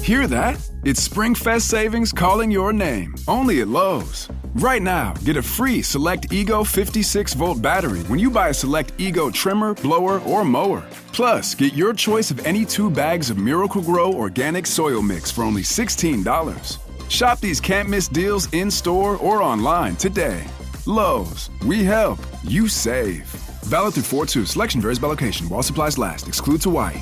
Hear that? It's SpringFest savings calling your name, only at Lowe's. Right now, get a free Select Ego 56-volt battery when you buy a Select Ego trimmer, blower, or mower. Plus, get your choice of any 2 bags of Miracle-Gro organic soil mix for only $16. Shop these can't-miss deals in-store or online today. Lowe's, we help, you save. Valid through 4/2. Selection varies by location. While supplies last. Excludes Hawaii.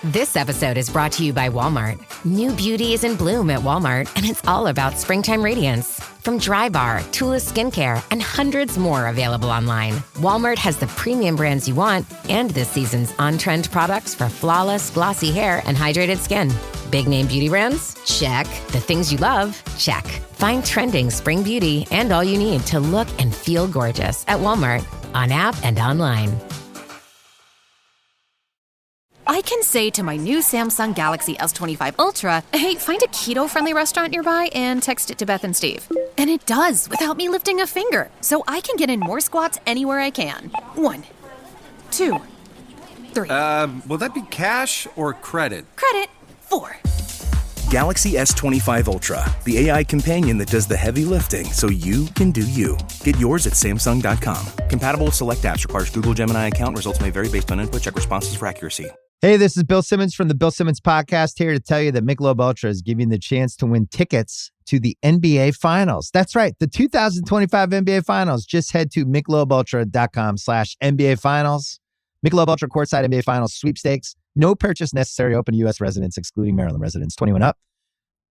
This episode is brought to you by Walmart. New beauty is in bloom at Walmart, and it's all about springtime radiance. From Drybar, Tula Skincare, and hundreds more available online, Walmart has the premium brands you want and this season's on-trend products for flawless, glossy hair and hydrated skin. Big name beauty brands? Check. The things you love? Check. Find trending spring beauty and all you need to look and feel gorgeous at Walmart, on app and online. I can say to my new Samsung Galaxy S25 Ultra, hey, find a keto-friendly restaurant nearby and text it to Beth and Steve. And it does, without me lifting a finger. So I can get in more squats anywhere I can. 1, 2, 3. Will that be cash or credit? Credit. 4. Galaxy S25 Ultra, the AI companion that does the heavy lifting so you can do you. Get yours at Samsung.com. Compatible with select apps. Requires Google Gemini account. Results may vary based on input. Check responses for accuracy. Hey, this is Bill Simmons from the Bill Simmons Podcast, here to tell you that Michelob Ultra is giving you the chance to win tickets to the NBA Finals. That's right, the 2025 NBA Finals. Just head to MichelobUltra.com/NBA Finals. Michelob Ultra Courtside NBA Finals Sweepstakes. No purchase necessary. Open to U.S. residents, excluding Maryland residents. 21 up.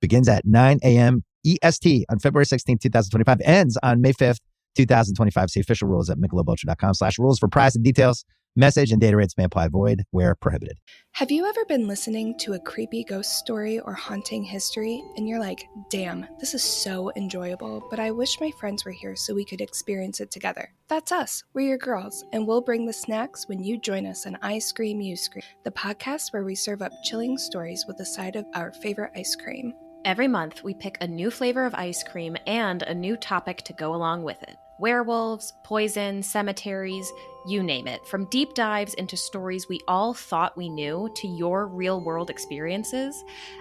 Begins at 9 a.m. EST on February 16, 2025. Ends on May 5th, 2025. See official rules at MichelobUltra.com/rules for price and details. Message and data rates may apply. Void where prohibited. Have you ever been listening to a creepy ghost story or haunting history and you're like, damn, this is so enjoyable, but I wish my friends were here so we could experience it together? That's us. We're your girls, and we'll bring the snacks when you join us on I Scream, You Scream, the podcast where we serve up chilling stories with a side of our favorite ice cream. Every month, we pick a new flavor of ice cream and a new topic to go along with it. Werewolves, poison, cemeteries, you name it. From deep dives into stories we all thought we knew to your real-world experiences,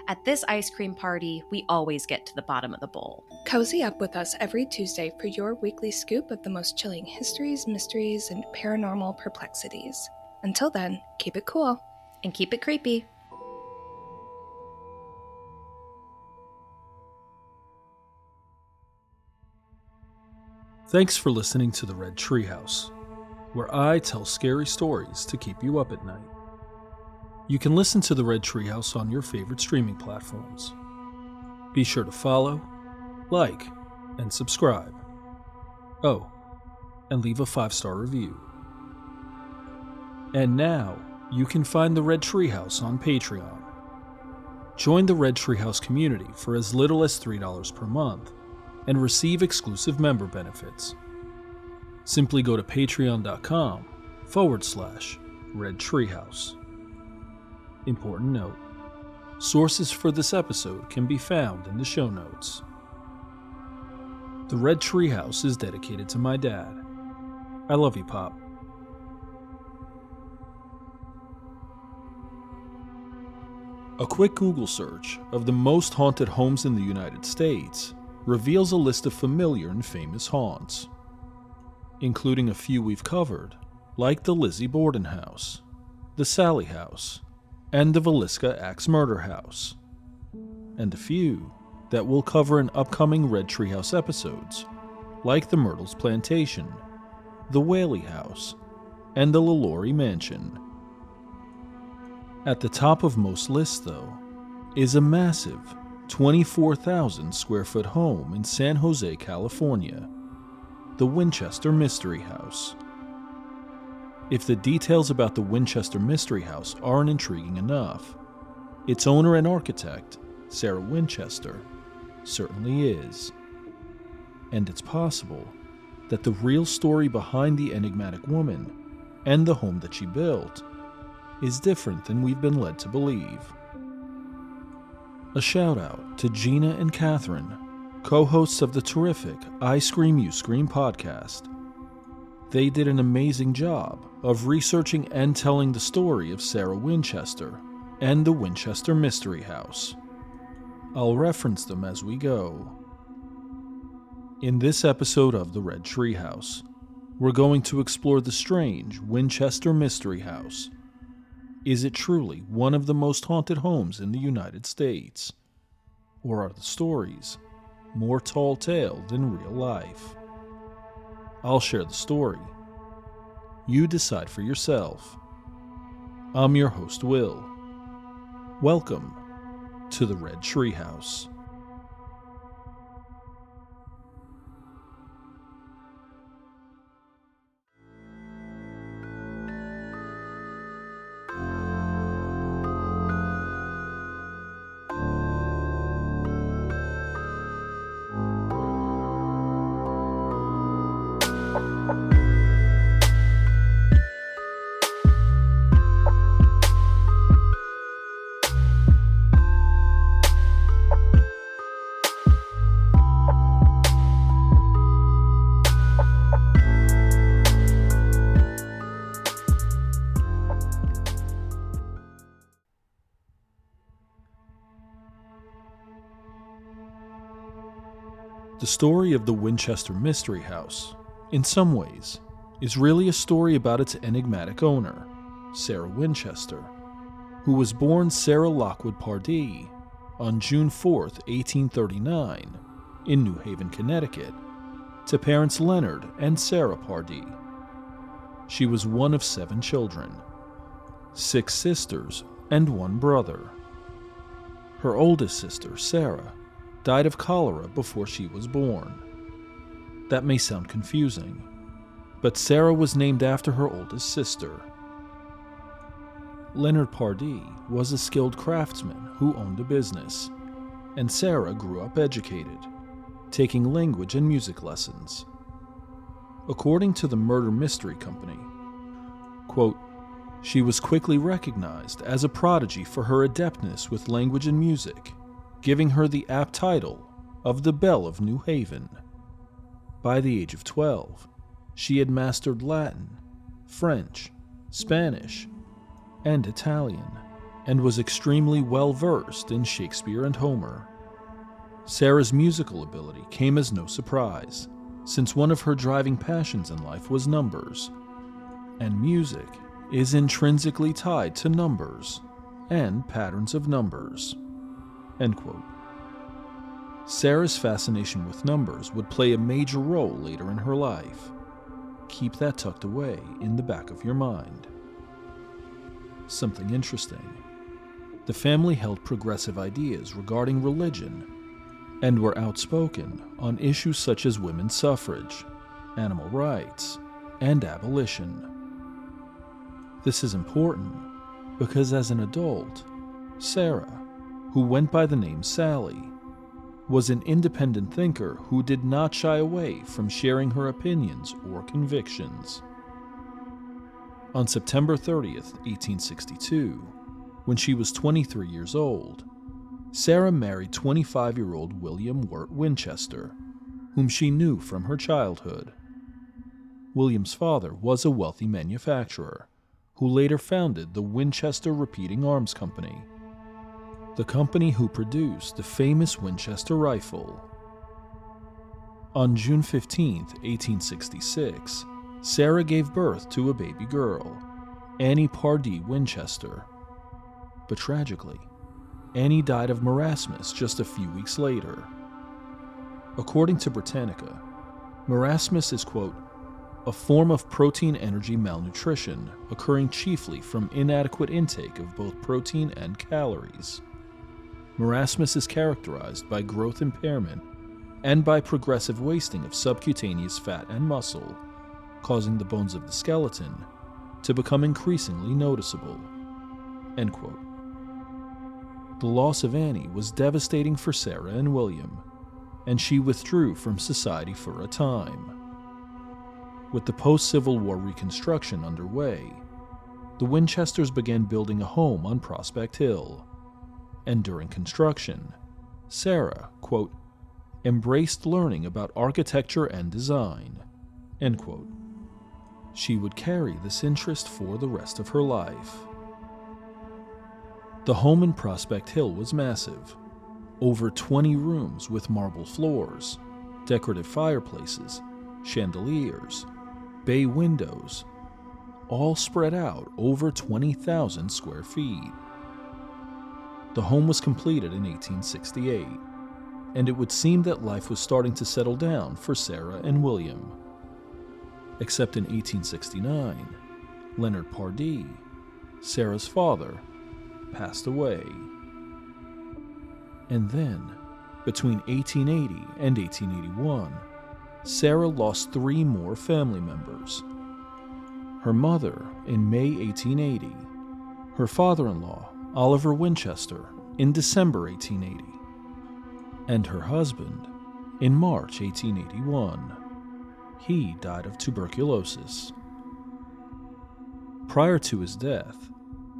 at this ice cream party, we always get to the bottom of the bowl. Cozy up with us every Tuesday for your weekly scoop of the most chilling histories, mysteries, and paranormal perplexities. Until then, keep it cool. And keep it creepy. Thanks for listening to the Red Treehouse, where I tell scary stories to keep you up at night. You can listen to the Red Treehouse on your favorite streaming platforms. Be sure to follow, like, and subscribe. Oh, and leave a 5-star review. And now, you can find the Red Treehouse on Patreon. Join the Red Treehouse community for as little as $3 per month and receive exclusive member benefits. Simply go to patreon.com/Red Treehouse. Important note: sources for this episode can be found in the show notes. The Red Treehouse is dedicated to my dad. I love you, Pop. A quick Google search of the most haunted homes in the United States reveals a list of familiar and famous haunts, including a few we've covered, like the Lizzie Borden House, the Sally House, and the Villisca Axe Murder House, and a few that we'll cover in upcoming Red Treehouse episodes, like the Myrtles Plantation, the Whaley House, and the LaLaurie Mansion. At the top of most lists, though, is a massive 24,000 square foot home in San Jose, California, the Winchester Mystery House. If the details about the Winchester Mystery House aren't intriguing enough, its owner and architect, Sarah Winchester, certainly is. And it's possible that the real story behind the enigmatic woman and the home that she built is different than we've been led to believe. A shout out to Gina and Catherine, co-hosts of the terrific I Scream, You Scream podcast. They did an amazing job of researching and telling the story of Sarah Winchester and the Winchester Mystery House. I'll reference them as we go. In this episode of the Red Treehouse, we're going to explore the strange Winchester Mystery House. Is it truly one of the most haunted homes in the United States? Or are the stories more tall tale than real life? I'll share the story. You decide for yourself. I'm your host, Will. Welcome to the Red Treehouse. The story of the Winchester Mystery House, in some ways, is really a story about its enigmatic owner, Sarah Winchester, who was born Sarah Lockwood Pardee on June 4, 1839, in New Haven, Connecticut, to parents Leonard and Sarah Pardee. She was one of 7 children, 6 sisters and 1 brother. Her oldest sister, Sarah, died of cholera before she was born. That may sound confusing, but Sarah was named after her oldest sister. Leonard Pardee was a skilled craftsman who owned a business, and Sarah grew up educated, taking language and music lessons. According to the Murder Mystery Company, quote, she was quickly recognized as a prodigy for her adeptness with language and music, giving her the apt title of the Belle of New Haven. By the age of 12, she had mastered Latin, French, Spanish, and Italian, and was extremely well versed in Shakespeare and Homer. Sarah's musical ability came as no surprise, since one of her driving passions in life was numbers, and music is intrinsically tied to numbers and patterns of numbers. End quote. Sarah's fascination with numbers would play a major role later in her life. Keep that tucked away in the back of your mind. Something interesting. The family held progressive ideas regarding religion and were outspoken on issues such as women's suffrage, animal rights, and abolition. This is important because as an adult, Sarah, who went by the name Sally, was an independent thinker who did not shy away from sharing her opinions or convictions. On September 30th, 1862, when she was 23 years old, Sarah married 25-year-old William Wirt Winchester, whom she knew from her childhood. William's father was a wealthy manufacturer, who later founded the Winchester Repeating Arms Company, the company who produced the famous Winchester rifle. On June 15, 1866, Sarah gave birth to a baby girl, Annie Pardee Winchester. But tragically, Annie died of marasmus just a few weeks later. According to Britannica, marasmus is, quote, a form of protein energy malnutrition occurring chiefly from inadequate intake of both protein and calories. Marasmus is characterized by growth impairment and by progressive wasting of subcutaneous fat and muscle, causing the bones of the skeleton to become increasingly noticeable. End quote. The loss of Annie was devastating for Sarah and William, and she withdrew from society for a time. With the post-Civil War Reconstruction underway, the Winchesters began building a home on Prospect Hill, and during construction, Sarah, quote, embraced learning about architecture and design, end quote. She would carry this interest for the rest of her life. The home in Prospect Hill was massive. Over 20 rooms with marble floors, decorative fireplaces, chandeliers, bay windows, all spread out over 20,000 square feet. The home was completed in 1868, and it would seem that life was starting to settle down for Sarah and William. Except in 1869, Leonard Pardee, Sarah's father, passed away. And then, between 1880 and 1881, Sarah lost 3 more family members. Her mother in May 1880, her father-in-law, Oliver Winchester, in December 1880, and her husband in March 1881. He died of tuberculosis. Prior to his death,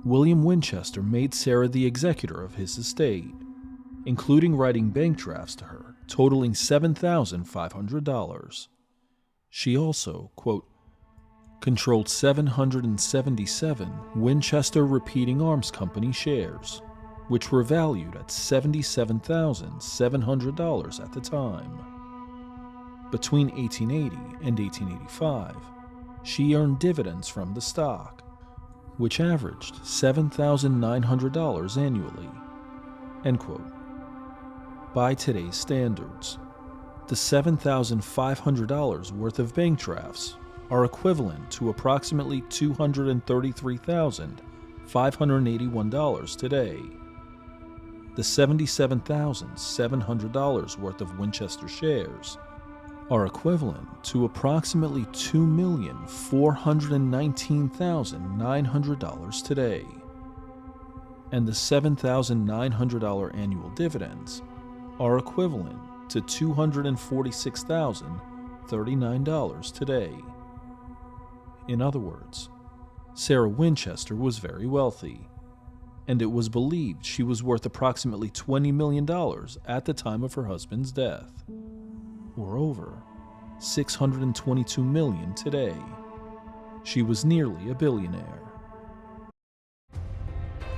William Winchester made Sarah the executor of his estate, including writing bank drafts to her totaling $7,500. She also, quote, controlled 777 Winchester Repeating Arms Company shares, which were valued at $77,700 at the time. Between 1880 and 1885, she earned dividends from the stock, which averaged $7,900 annually. End quote. By today's standards, the $7,500 worth of bank drafts are equivalent to approximately $233,581 today. The $77,700 worth of Winchester shares are equivalent to approximately $2,419,900 today. And the $7,900 annual dividends are equivalent to $246,039 today. In other words, Sarah Winchester was very wealthy, and it was believed she was worth approximately $20 million at the time of her husband's death, or over $622 million today. She was nearly a billionaire.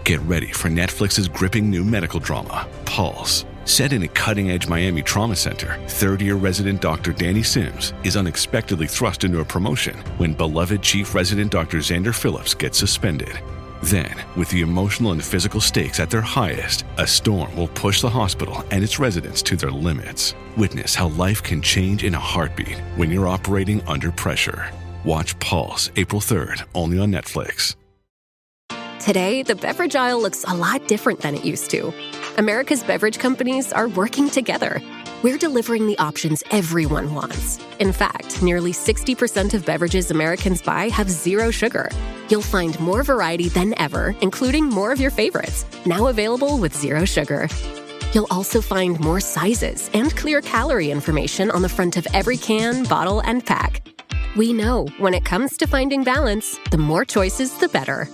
Get ready for Netflix's gripping new medical drama, Pulse. Set in a cutting-edge Miami trauma center, third-year resident Dr. Danny Sims is unexpectedly thrust into a promotion when beloved chief resident Dr. Xander Phillips gets suspended. Then, with the emotional and physical stakes at their highest, a storm will push the hospital and its residents to their limits. Witness how life can change in a heartbeat when you're operating under pressure. Watch Pulse April 3rd, only on Netflix. Today, the beverage aisle looks a lot different than it used to. America's beverage companies are working together. We're delivering the options everyone wants. In fact, nearly 60% of beverages Americans buy have zero sugar. You'll find more variety than ever, including more of your favorites, now available with zero sugar. You'll also find more sizes and clear calorie information on the front of every can, bottle, and pack. We know when it comes to finding balance, the more choices, the better.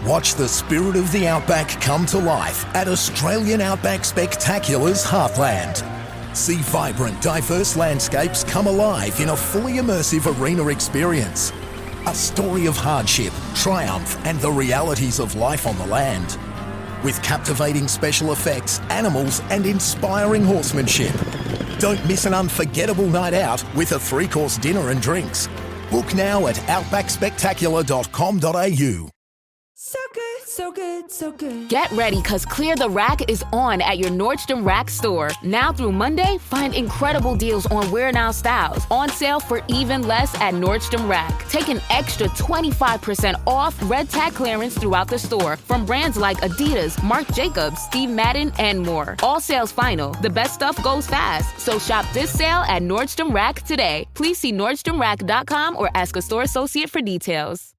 Watch the spirit of the Outback come to life at Australian Outback Spectacular's Heartland. See vibrant, diverse landscapes come alive in a fully immersive arena experience. A story of hardship, triumph, and the realities of life on the land. With captivating special effects, animals, and inspiring horsemanship. Don't miss an unforgettable night out with a 3-course dinner and drinks. Book now at outbackspectacular.com.au. So good, so good, so good. Get ready, because Clear the Rack is on at your Nordstrom Rack store. Now through Monday, find incredible deals on Wear Now styles. On sale for even less at Nordstrom Rack. Take an extra 25% off red tag clearance throughout the store from brands like Adidas, Marc Jacobs, Steve Madden, and more. All sales final. The best stuff goes fast. So shop this sale at Nordstrom Rack today. Please see NordstromRack.com or ask a store associate for details.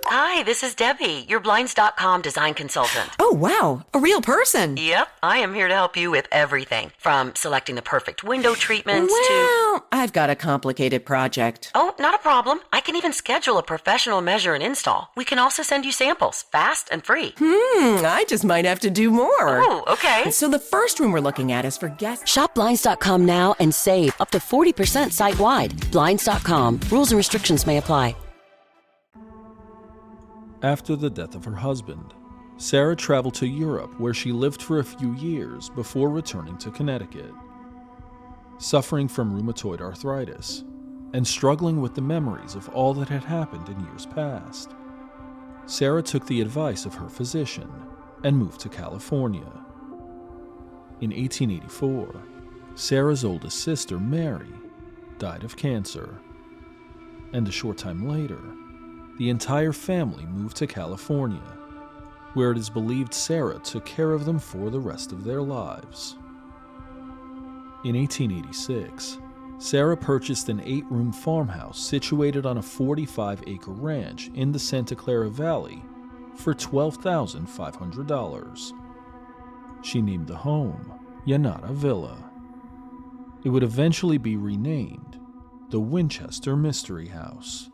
Hi, this is Debbie, your Blinds.com design consultant. Oh, wow. A real person. Yep, I am here to help you with everything, from selecting the perfect window treatments to... Well, I've got a complicated project. Oh, not a problem. I can even schedule a professional measure and install. We can also send you samples, fast and free. I just might have to do more. Oh, okay. So the first room we're looking at is for guests. Shop Blinds.com now and save up to 40% site-wide. Blinds.com. Rules and restrictions may apply. After the death of her husband, Sarah traveled to Europe, where she lived for a few years before returning to Connecticut. Suffering from rheumatoid arthritis and struggling with the memories of all that had happened in years past, Sarah took the advice of her physician and moved to California. In 1884, Sarah's oldest sister, Mary, died of cancer, and a short time later, the entire family moved to California, where it is believed Sarah took care of them for the rest of their lives. In 1886, Sarah purchased an 8-room farmhouse situated on a 45-acre ranch in the Santa Clara Valley for $12,500. She named the home Yanata Villa. It would eventually be renamed the Winchester Mystery House.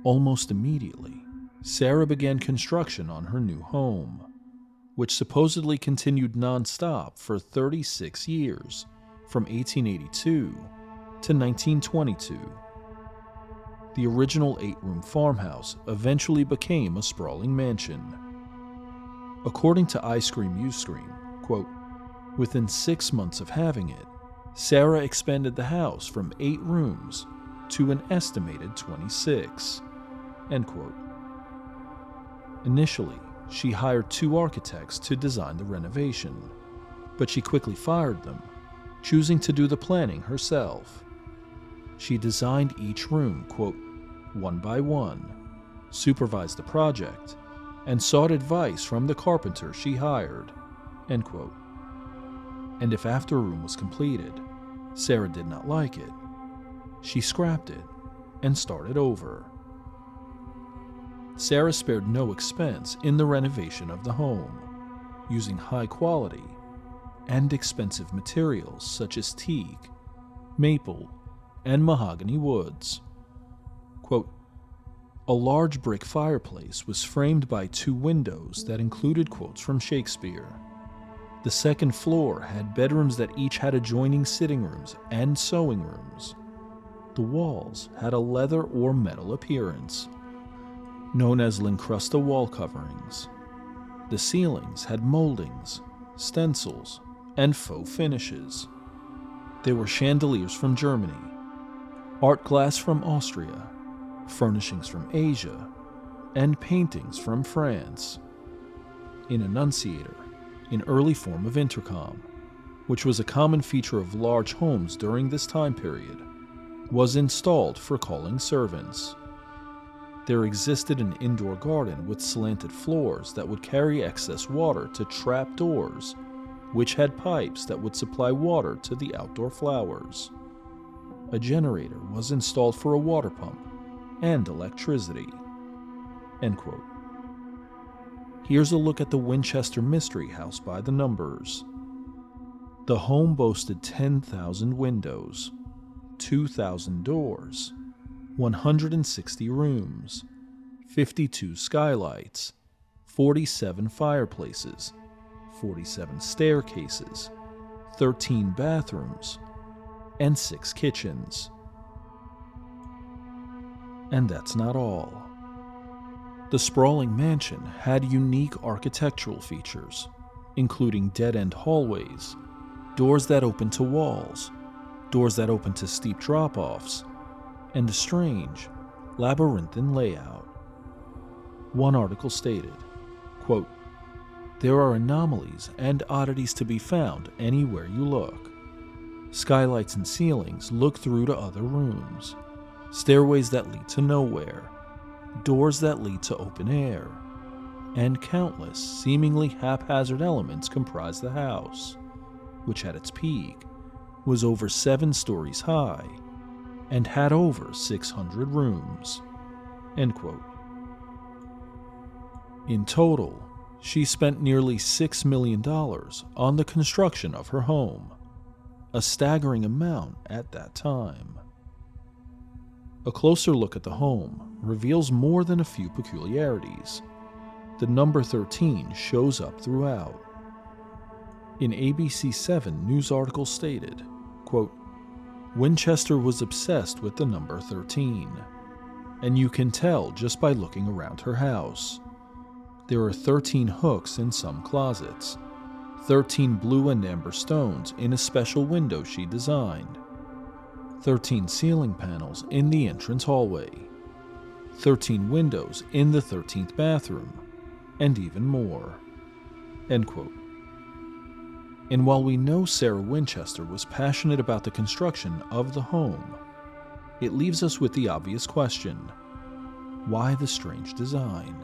Almost immediately, Sarah began construction on her new home, which supposedly continued non-stop for 36 years, from 1882 to 1922. The original 8-room farmhouse eventually became a sprawling mansion. According to I Scream You Scream, quote, within 6 months of having it, Sarah expanded the house from 8 rooms to an estimated 26, end quote. Initially, she hired 2 architects to design the renovation, but she quickly fired them, choosing to do the planning herself. She designed each room, quote, one by one, supervised the project, and sought advice from the carpenter she hired, end quote. And if after a room was completed, Sarah did not like it, she scrapped it and started over. Sarah spared no expense in the renovation of the home, using high quality and expensive materials such as teak, maple, and mahogany woods. Quote, a large brick fireplace was framed by 2 windows that included quotes from Shakespeare. The second floor had bedrooms that each had adjoining sitting rooms and sewing rooms. The walls had a leather or metal appearance, known as Lincrusta wall coverings. The ceilings had moldings, stencils, and faux finishes. There were chandeliers from Germany, art glass from Austria, furnishings from Asia, and paintings from France. An annunciator, an early form of intercom, which was a common feature of large homes during this time period, was installed for calling servants. There existed an indoor garden with slanted floors that would carry excess water to trap doors, which had pipes that would supply water to the outdoor flowers. A generator was installed for a water pump and electricity, end quote. Here's a look at the Winchester Mystery House by the numbers. The home boasted 10,000 windows, 2,000 doors, 160 rooms, 52 skylights, 47 fireplaces, 47 staircases, 13 bathrooms, and 6 kitchens. And that's not all. The sprawling mansion had unique architectural features, including dead-end hallways, doors that opened to walls, doors that opened to steep drop-offs, and a strange, labyrinthine layout. One article stated, quote, there are anomalies and oddities to be found anywhere you look. Skylights and ceilings look through to other rooms, stairways that lead to nowhere, doors that lead to open air, and countless seemingly haphazard elements comprise the house, which at its peak was over 7 stories high and had over 600 rooms, end quote. In total, she spent nearly $6 million on the construction of her home, a staggering amount at that time. A closer look at the home reveals more than a few peculiarities. The number 13 shows up throughout. An ABC 7 news article stated, quote, Winchester was obsessed with the number 13. and you can tell just by looking around her house. There are 13 hooks in some closets, 13 blue and amber stones in a special window she designed, 13 ceiling panels in the entrance hallway, 13 windows in the 13th bathroom, and even more." End quote. And while we know Sarah Winchester was passionate about the construction of the home, it leaves us with the obvious question: why the strange design?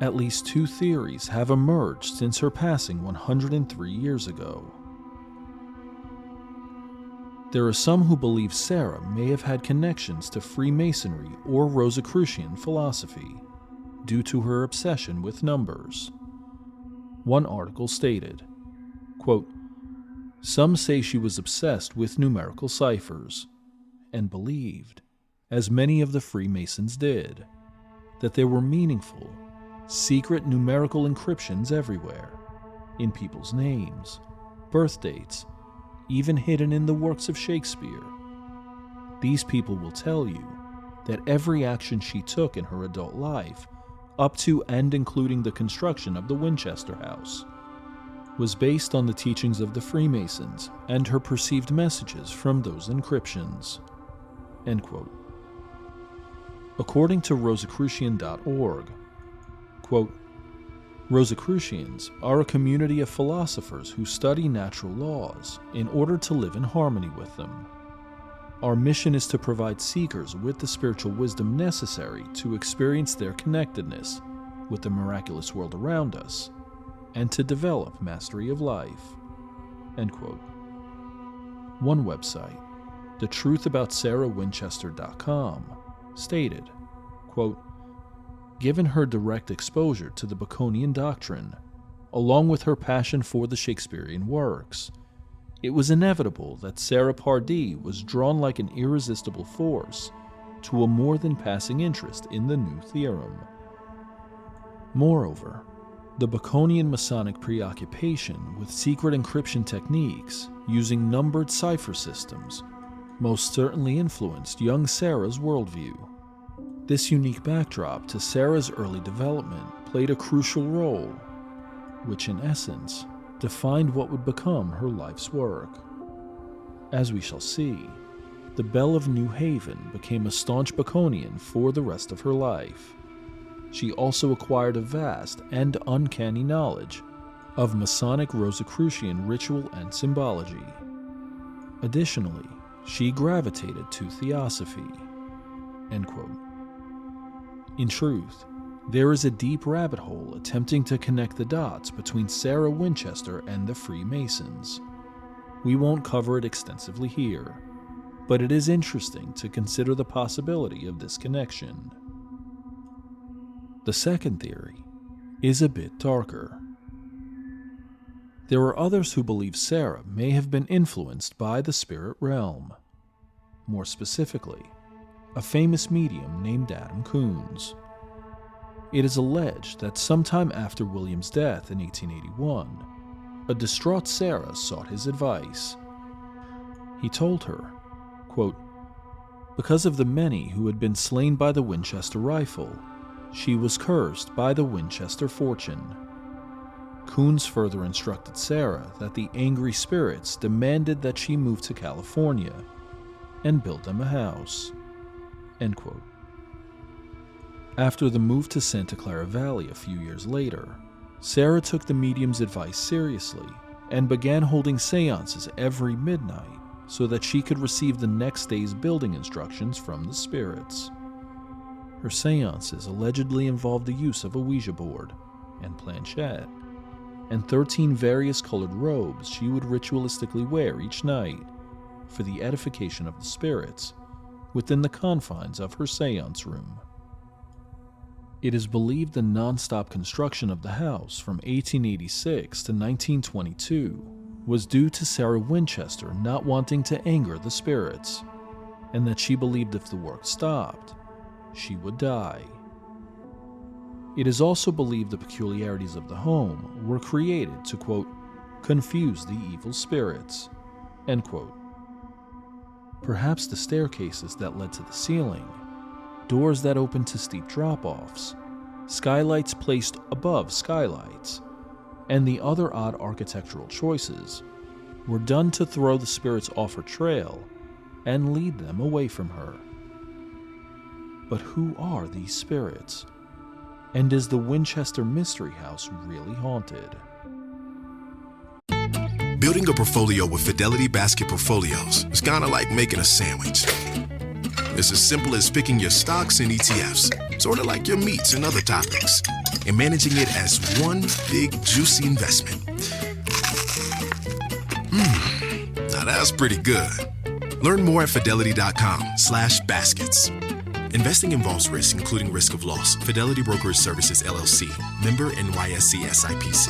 At least 2 theories have emerged since her passing 103 years ago. There are some who believe Sarah may have had connections to Freemasonry or Rosicrucian philosophy due to her obsession with numbers. One article stated, quote, "Some say she was obsessed with numerical ciphers and believed, as many of the Freemasons did, that there were meaningful, secret numerical encryptions everywhere, in people's names, birth dates, even hidden in the works of Shakespeare. These people will tell you that every action she took in her adult life, up to and including the construction of the Winchester House, was based on the teachings of the Freemasons and her perceived messages from those encryptions." End quote. According to Rosicrucian.org, quote, "Rosicrucians are a community of philosophers who study natural laws in order to live in harmony with them. Our mission is to provide seekers with the spiritual wisdom necessary to experience their connectedness with the miraculous world around us and to develop mastery of life." End quote. One website, thetruthaboutsarahwinchester.com, stated, quote, "Given her direct exposure to the Baconian doctrine, along with her passion for the Shakespearean works, it was inevitable that Sarah Pardee was drawn like an irresistible force to a more than passing interest in the new theorem. Moreover, the Baconian Masonic preoccupation with secret encryption techniques using numbered cipher systems most certainly influenced young Sarah's worldview. This unique backdrop to Sarah's early development played a crucial role, which in essence defined what would become her life's work. As we shall see, the Belle of New Haven became a staunch Baconian for the rest of her life. She also acquired a vast and uncanny knowledge of Masonic Rosicrucian ritual and symbology. Additionally, she gravitated to theosophy." End quote. In truth, there is a deep rabbit hole attempting to connect the dots between Sarah Winchester and the Freemasons. We won't cover it extensively here, but it is interesting to consider the possibility of this connection. The second theory is a bit darker. There are others who believe Sarah may have been influenced by the spirit realm. More specifically, a famous medium named Adam Coons. It is alleged that sometime after William's death in 1881, a distraught Sarah sought his advice. He told her, quote, "Because of the many who had been slain by the Winchester rifle, she was cursed by the Winchester fortune." Coons further instructed Sarah that the angry spirits demanded that she move to California and build them a house. End quote. After the move to Santa Clara Valley a few years later, Sarah took the medium's advice seriously and began holding seances every midnight so that she could receive the next day's building instructions from the spirits. Her seances allegedly involved the use of a Ouija board and planchette, and 13 various colored robes she would ritualistically wear each night for the edification of the spirits within the confines of her seance room. It is believed the non-stop construction of the house from 1886 to 1922 was due to Sarah Winchester not wanting to anger the spirits, and that she believed if the work stopped, she would die. It is also believed the peculiarities of the home were created to, quote, "confuse the evil spirits," end quote. Perhaps the staircases that led to the ceiling doors that open to steep drop-offs, skylights placed above skylights, and the other odd architectural choices were done to throw the spirits off her trail and lead them away from her. But who are these spirits? And is the Winchester Mystery House really haunted? Building a portfolio with Fidelity Basket Portfolios is kind of like making a sandwich. It's as simple as picking your stocks and ETFs, sort of like your meats and other toppings, and managing it as one big, juicy investment. Now that's pretty good. Learn more at fidelity.com/baskets. Investing involves risk, including risk of loss. Fidelity Brokerage Services, LLC. Member NYSE SIPC.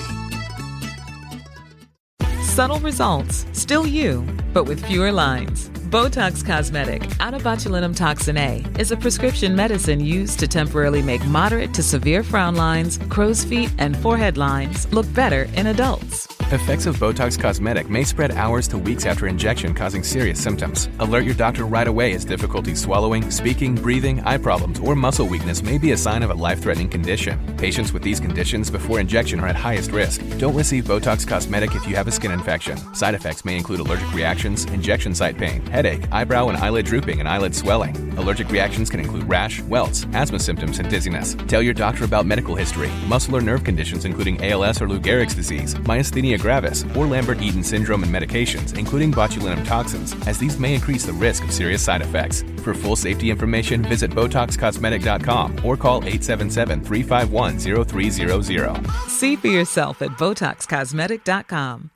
Subtle results, still you, but with fewer lines. Botox Cosmetic, onabotulinum toxin A, is a prescription medicine used to temporarily make moderate to severe frown lines, crow's feet, and forehead lines look better in adults. Effects of Botox Cosmetic may spread hours to weeks after injection, causing serious symptoms. Alert your doctor right away as difficulty swallowing, speaking, breathing, eye problems, or muscle weakness may be a sign of a life-threatening condition. Patients with these conditions before injection are at highest risk. Don't receive Botox Cosmetic if you have a skin infection. Side effects may include allergic reactions, injection site pain, headache, eyebrow and eyelid drooping, and eyelid swelling. Allergic reactions can include rash, welts, asthma symptoms, and dizziness. Tell your doctor about medical history, muscle or nerve conditions including ALS or Lou Gehrig's disease, myasthenia gravis, or Lambert-Eaton syndrome, and medications, including botulinum toxins, as these may increase the risk of serious side effects. For full safety information, visit BotoxCosmetic.com or call 877-351-0300. See for yourself at BotoxCosmetic.com.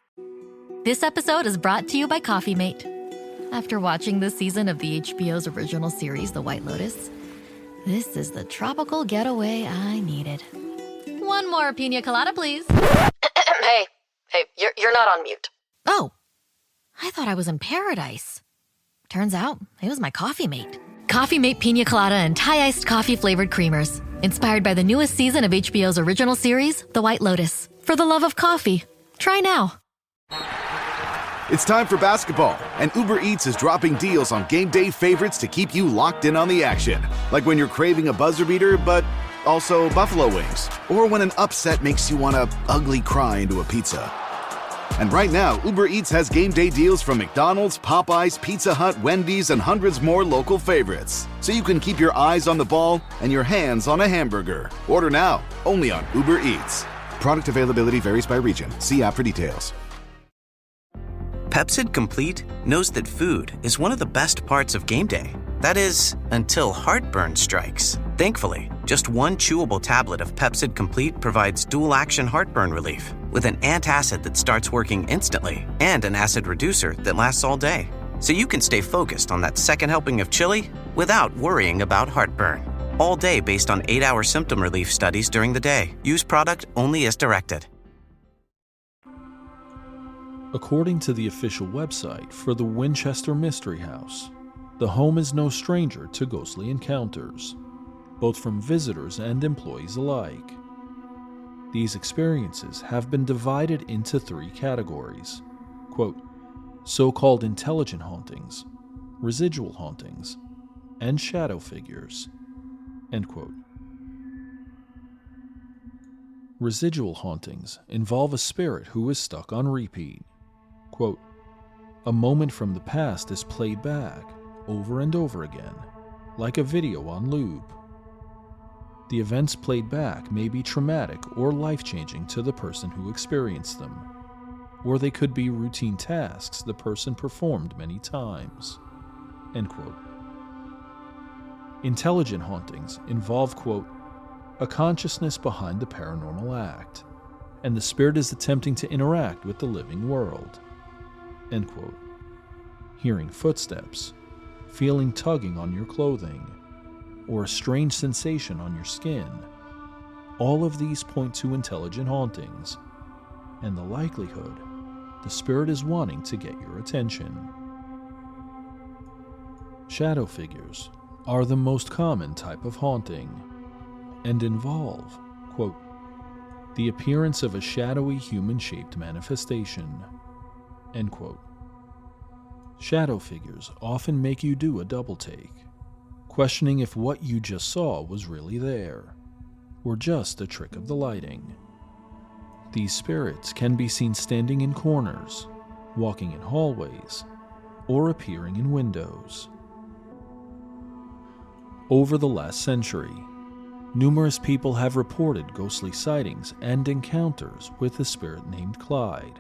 This episode is brought to you by Coffee Mate. After watching this season of the HBO's original series, The White Lotus, this is the tropical getaway I needed. One more pina colada, please. Hey, you're not on mute. Oh, I thought I was in paradise. Turns out, it was my Coffee Mate. Coffee Mate Pina Colada and Thai-iced coffee-flavored creamers. Inspired by the newest season of HBO's original series, The White Lotus. For the love of coffee. Try now. It's time for basketball, and Uber Eats is dropping deals on game day favorites to keep you locked in on the action. Like when you're craving a buzzer beater, but also buffalo wings. Or when an upset makes you want to ugly cry into a pizza. And right now, Uber Eats has game day deals from McDonald's, Popeyes, Pizza Hut, Wendy's, and hundreds more local favorites. So you can keep your eyes on the ball and your hands on a hamburger. Order now, only on Uber Eats. Product availability varies by region. See app for details. Pepcid Complete knows that food is one of the best parts of game day. That is, until heartburn strikes. Thankfully, just one chewable tablet of Pepcid Complete provides dual-action heartburn relief with an antacid that starts working instantly and an acid reducer that lasts all day. So you can stay focused on that second helping of chili without worrying about heartburn. All day based on 8-hour symptom relief studies during the day. Use product only as directed. According to the official website for the Winchester Mystery House, the home is no stranger to ghostly encounters, both from visitors and employees alike. These experiences have been divided into 3 categories. Quote, so-called intelligent hauntings, residual hauntings, and shadow figures. End quote. Residual hauntings involve a spirit who is stuck on repeat. Quote, a moment from the past is played back over and over again, like a video on loop. The events played back may be traumatic or life-changing to the person who experienced them, or they could be routine tasks the person performed many times. End quote. Intelligent hauntings involve, quote, a consciousness behind the paranormal act, and the spirit is attempting to interact with the living world. End quote. Hearing footsteps, feeling tugging on your clothing, or a strange sensation on your skin. All of these point to intelligent hauntings, and the likelihood the spirit is wanting to get your attention. Shadow figures are the most common type of haunting, and involve, quote, the appearance of a shadowy human-shaped manifestation, end quote. Shadow figures often make you do a double take. questioning if what you just saw was really there, or just a trick of the lighting. These spirits can be seen standing in corners, walking in hallways, or appearing in windows. Over the last century, numerous people have reported ghostly sightings and encounters with a spirit named Clyde,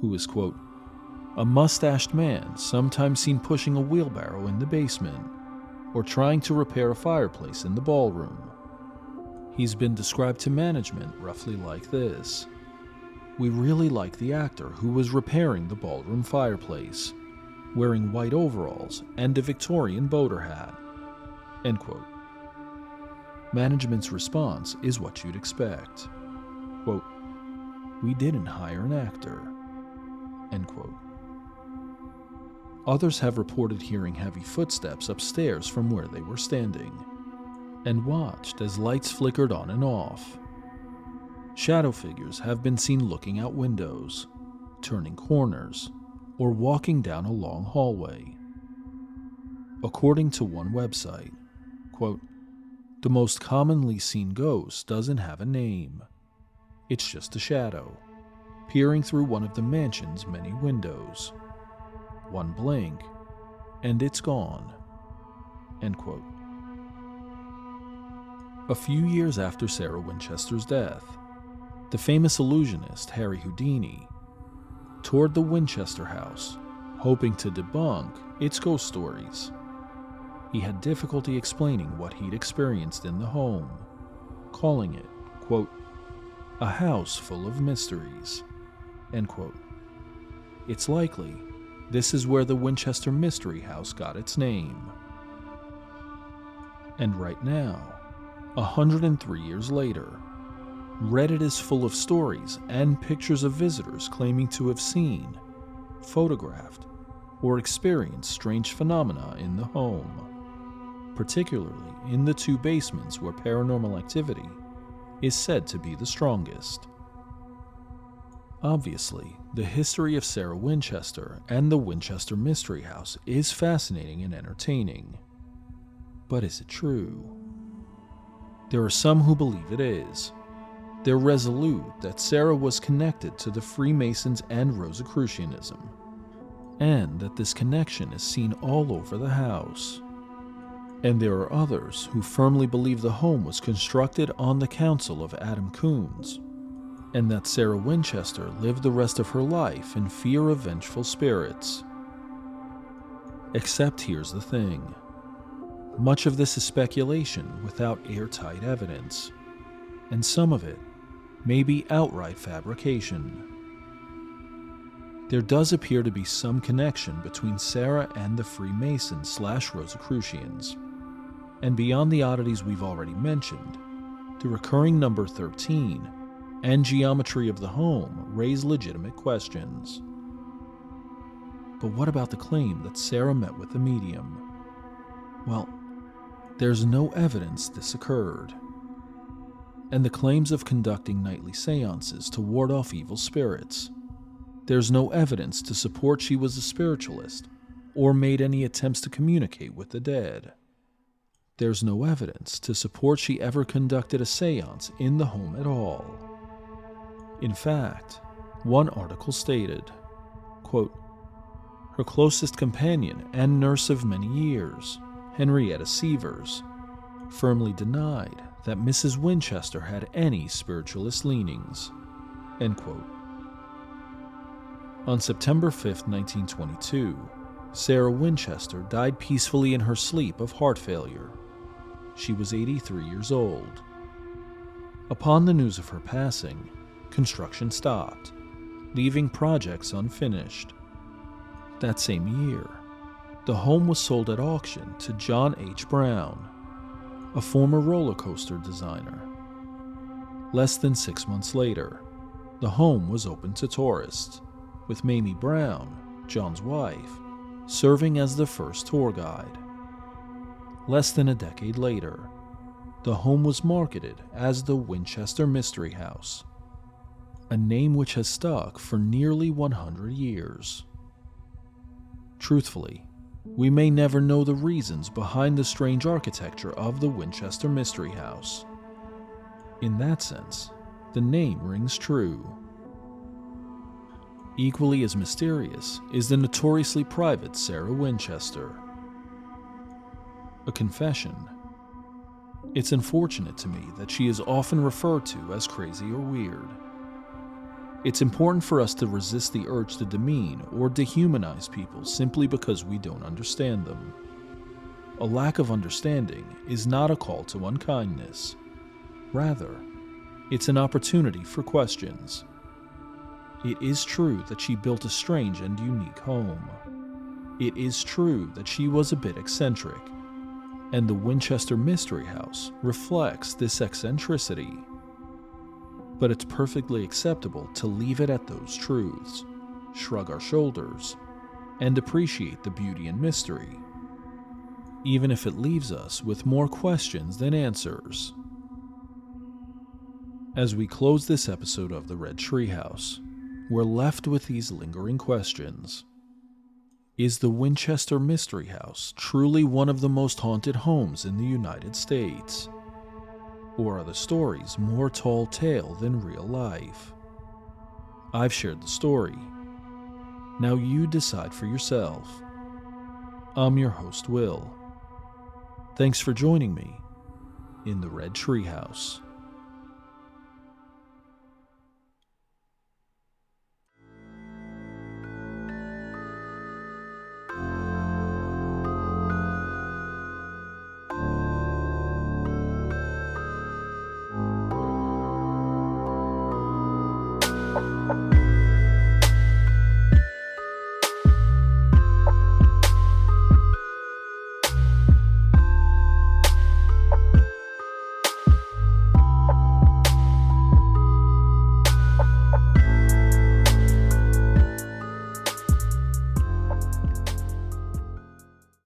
who is, quote, a mustached man sometimes seen pushing a wheelbarrow in the basement or trying to repair a fireplace in the ballroom. He's been described to management roughly like this: "We really like the actor who was repairing the ballroom fireplace, wearing white overalls and a Victorian boater hat." End quote. Management's response is what you'd expect. Quote, "We didn't hire an actor." End quote. Others have reported hearing heavy footsteps upstairs from where they were standing, and watched as lights flickered on and off. Shadow figures have been seen looking out windows, turning corners, or walking down a long hallway. According to one website, quote, "The most commonly seen ghost doesn't have a name. It's just a shadow, peering through one of the mansion's many windows. One blink, and it's gone." End quote. A few years after Sarah Winchester's death, the famous illusionist Harry Houdini toured the Winchester house, hoping to debunk its ghost stories. He had difficulty explaining what he'd experienced in the home, calling it, quote, "a house full of mysteries." End quote. It's likely this is where the Winchester Mystery House got its name. And right now, 103 years later, Reddit is full of stories and pictures of visitors claiming to have seen, photographed, or experienced strange phenomena in the home, particularly in the two basements where paranormal activity is said to be the strongest. Obviously, the history of Sarah Winchester and the Winchester Mystery House is fascinating and entertaining. But is it true? There are some who believe it is. They're resolute that Sarah was connected to the Freemasons and Rosicrucianism, and that this connection is seen all over the house. And there are others who firmly believe the home was constructed on the counsel of Adam Coons, and that Sarah Winchester lived the rest of her life in fear of vengeful spirits. Except here's the thing. Much of this is speculation without airtight evidence, and some of it may be outright fabrication. There does appear to be some connection between Sarah and the Freemasons/Rosicrucians, and beyond the oddities we've already mentioned, the recurring number 13 and geometry of the home raise legitimate questions. But what about the claim that Sarah met with the medium? Well, there's no evidence this occurred. And the claims of conducting nightly seances to ward off evil spirits, there's no evidence to support she was a spiritualist or made any attempts to communicate with the dead. There's no evidence to support she ever conducted a seance in the home at all. In fact, one article stated, quote, "Her closest companion and nurse of many years, Henrietta Sievers, firmly denied that Mrs. Winchester had any spiritualist leanings." End quote. On September 5, 1922, Sarah Winchester died peacefully in her sleep of heart failure. She was 83 years old. Upon the news of her passing, construction stopped, leaving projects unfinished. That same year, the home was sold at auction to John H. Brown, a former roller coaster designer. Less than 6 months later, the home was open to tourists, with Mamie Brown, John's wife, serving as the first tour guide. Less than a decade later, the home was marketed as the Winchester Mystery House, a name which has stuck for nearly 100 years. Truthfully, we may never know the reasons behind the strange architecture of the Winchester Mystery House. In that sense, the name rings true. Equally as mysterious is the notoriously private Sarah Winchester. A confession. It's unfortunate to me that she is often referred to as crazy or weird. It's important for us to resist the urge to demean or dehumanize people simply because we don't understand them. A lack of understanding is not a call to unkindness. Rather, it's an opportunity for questions. It is true that she built a strange and unique home. It is true that she was a bit eccentric, and the Winchester Mystery House reflects this eccentricity. But it's perfectly acceptable to leave it at those truths, shrug our shoulders, and appreciate the beauty and mystery, even if it leaves us with more questions than answers. As we close this episode of the Red Treehouse, we're left with these lingering questions. Is the Winchester Mystery House truly one of the most haunted homes in the United States? Or are the stories more tall tale than real life? I've shared the story. Now you decide for yourself. I'm your host, Will. Thanks for joining me in the Red Treehouse.